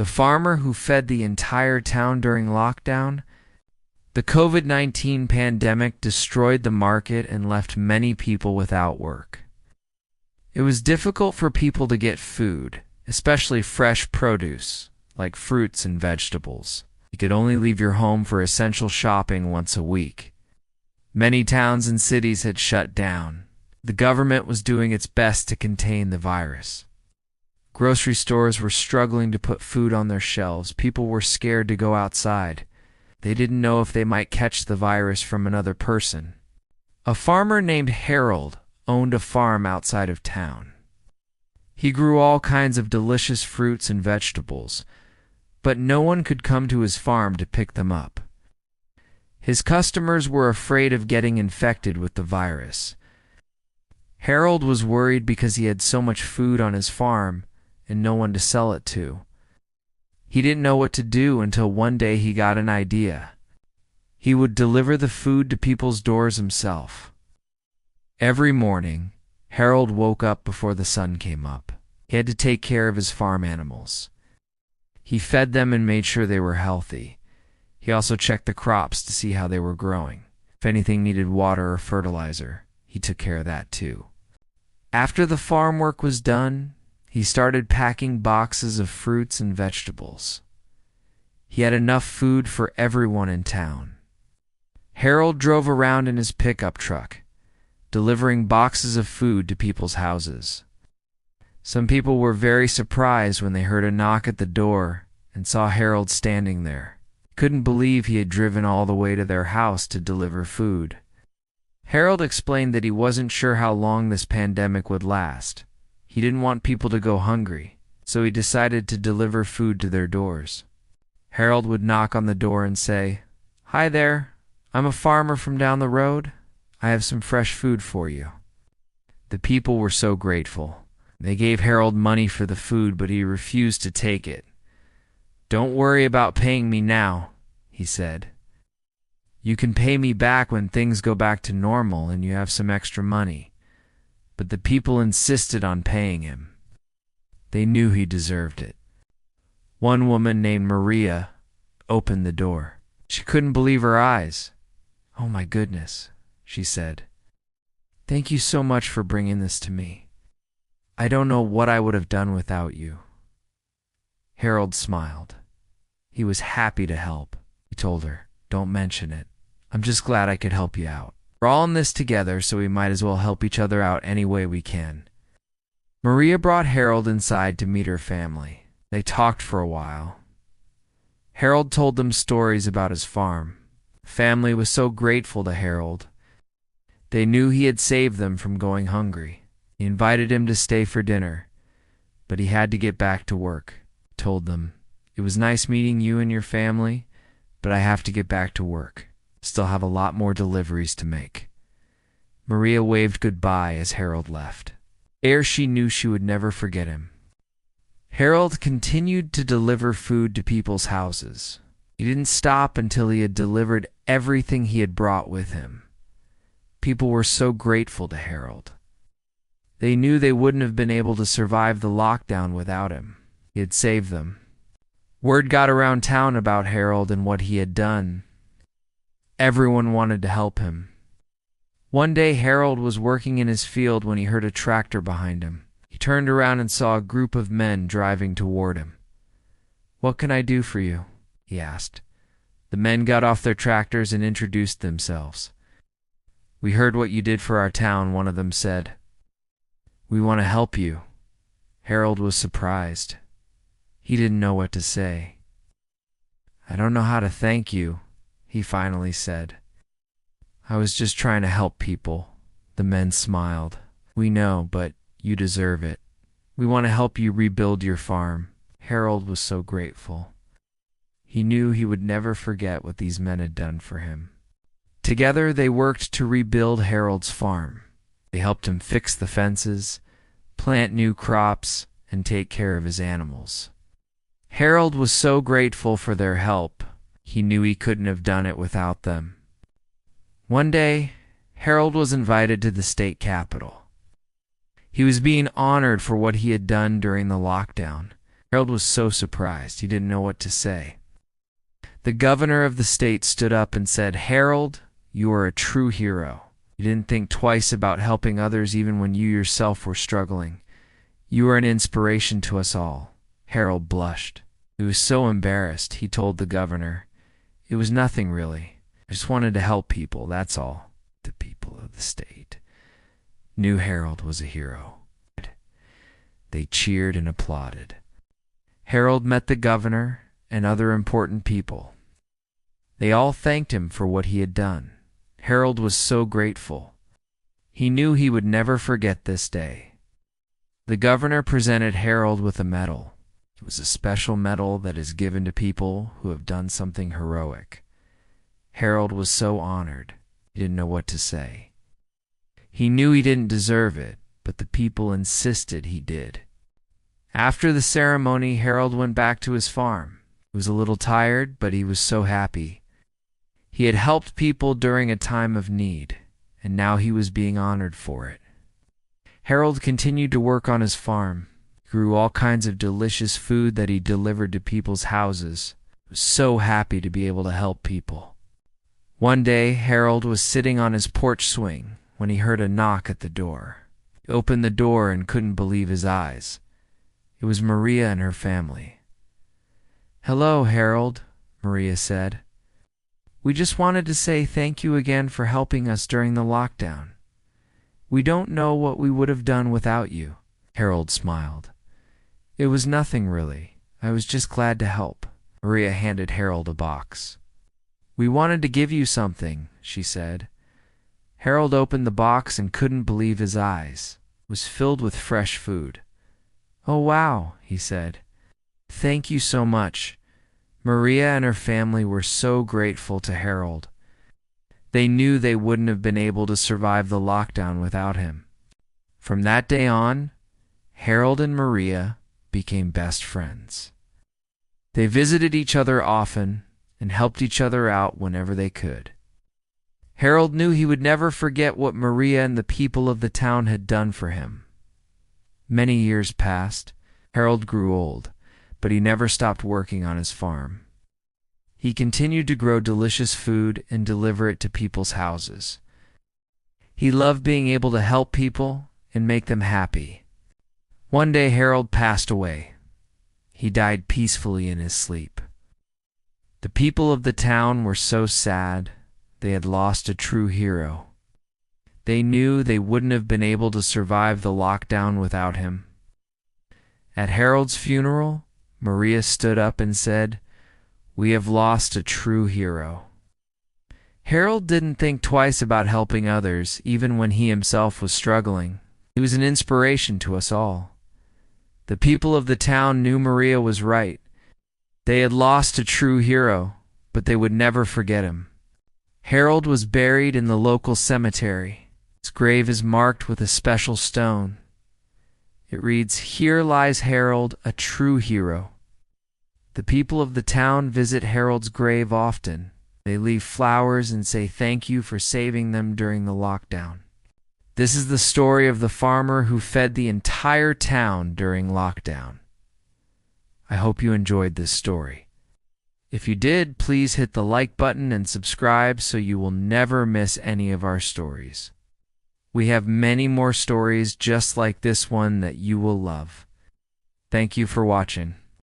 The farmer who fed the entire town during lockdown. The COVID-19 pandemic destroyed the market and left many people without work. It was difficult for people to get food, especially fresh produce, like fruits and vegetables. You could only leave your home for essential shopping once a week. Many towns and cities had shut down. The government was doing its best to contain the virus. Grocery stores were struggling to put food on their shelves. People were scared to go outside. They didn't know if they might catch the virus from another person. A farmer named Harold owned a farm outside of town. He grew all kinds of delicious fruits and vegetables, but no one could come to his farm to pick them up. His customers were afraid of getting infected with the virus. Harold was worried because he had so much food on his farm and no one to sell it to. He didn't know what to do until one day he got an idea. He would deliver the food to people's doors himself. Every morning, Harold woke up before the sun came up. He had to take care of his farm animals. He fed them and made sure they were healthy. He also checked the crops to see how they were growing. If anything needed water or fertilizer, he took care of that too. After the farm work was done, he started packing boxes of fruits and vegetables. He had enough food for everyone in town. Harold drove around in his pickup truck, delivering boxes of food to people's houses. Some people were very surprised when they heard a knock at the door and saw Harold standing there. Couldn't believe he had driven all the way to their house to deliver food. Harold explained that he wasn't sure how long this pandemic would last. He didn't want people to go hungry, so he decided to deliver food to their doors. Harold would knock on the door and say, "Hi there, I'm a farmer from down the road. I have some fresh food for you." The people were so grateful. They gave Harold money for the food, but he refused to take it. "Don't worry about paying me now," he said. "You can pay me back when things go back to normal and you have some extra money." But the people insisted on paying him. They knew he deserved it. One woman named Maria opened the door. She couldn't believe her eyes. "Oh my goodness," she said. "Thank you so much for bringing this to me. I don't know what I would have done without you." Harold smiled. He was happy to help. He told her, "Don't mention it. I'm just glad I could help you out. We're all in this together, so we might as well help each other out any way we can." Maria brought Harold inside to meet her family. They talked for a while. Harold told them stories about his farm. The family was so grateful to Harold. They knew he had saved them from going hungry. He invited him to stay for dinner, but he had to get back to work. He told them, "It was nice meeting you and your family, but I have to get back to work. Still have a lot more deliveries to make." Maria waved goodbye as Harold left. Ere she knew she would never forget him. Harold continued to deliver food to people's houses. He didn't stop until he had delivered everything he had brought with him. People were so grateful to Harold. They knew they wouldn't have been able to survive the lockdown without him. He had saved them. Word got around town about Harold and what he had done. Everyone wanted to help him. One day Harold was working in his field when he heard a tractor behind him. He turned around and saw a group of men driving toward him. "What can I do for you?" he asked. The men got off their tractors and introduced themselves. "We heard what you did for our town," one of them said. "We want to help you." Harold was surprised. He didn't know what to say. "I don't know how to thank you," he finally said. "I was just trying to help people." The men smiled. "We know, but you deserve it. We want to help you rebuild your farm." Harold was so grateful. He knew he would never forget what these men had done for him. Together they worked to rebuild Harold's farm. They helped him fix the fences, plant new crops, and take care of his animals. Harold was so grateful for their help. He knew he couldn't have done it without them. One day, Harold was invited to the state capitol. He was being honored for what he had done during the lockdown. Harold was so surprised he didn't know what to say. The governor of the state stood up and said, "Harold, you are a true hero. You didn't think twice about helping others even when you yourself were struggling. You are an inspiration to us all." Harold blushed. He was so embarrassed, he told the governor, "It was nothing really. I just wanted to help people, that's all." The people of the state knew Harold was a hero. They cheered and applauded. Harold met the governor and other important people. They all thanked him for what he had done. Harold was so grateful. He knew he would never forget this day. The governor presented Harold with a medal. It was a special medal that is given to people who have done something heroic. Harold was so honored, he didn't know what to say. He knew he didn't deserve it, but the people insisted he did. After the ceremony, Harold went back to his farm. He was a little tired, but he was so happy. He had helped people during a time of need, and now he was being honored for it. Harold continued to work on his farm. He grew all kinds of delicious food that he delivered to people's houses. He was so happy to be able to help people. One day, Harold was sitting on his porch swing when he heard a knock at the door. He opened the door and couldn't believe his eyes. It was Maria and her family. "Hello, Harold," Maria said. "We just wanted to say thank you again for helping us during the lockdown. We don't know what we would have done without you." Harold smiled. "It was nothing really. I was just glad to help." Maria handed Harold a box. "We wanted to give you something," she said. Harold opened the box and couldn't believe his eyes. It was filled with fresh food. "Oh, wow," he said. "Thank you so much." Maria and her family were so grateful to Harold. They knew they wouldn't have been able to survive the lockdown without him. From that day on, Harold and Maria became best friends. They visited each other often and helped each other out whenever they could. Harold knew he would never forget what Maria and the people of the town had done for him. Many years passed. Harold grew old, but he never stopped working on his farm. He continued to grow delicious food and deliver it to people's houses. He loved being able to help people and make them happy. One day Harold passed away. He died peacefully in his sleep. The people of the town were so sad. They had lost a true hero. They knew they wouldn't have been able to survive the lockdown without him. At Harold's funeral, Maria stood up and said, "We have lost a true hero." Harold didn't think twice about helping others, even when he himself was struggling. He was an inspiration to us all. The people of the town knew Maria was right. They had lost a true hero, but they would never forget him. Harold was buried in the local cemetery. His grave is marked with a special stone. It reads, "Here lies Harold, a true hero." The people of the town visit Harold's grave often. They leave flowers and say thank you for saving them during the lockdown. This is the story of the farmer who fed the entire town during lockdown. I hope you enjoyed this story. If you did, please hit the like button and subscribe so you will never miss any of our stories. We have many more stories just like this one that you will love. Thank you for watching.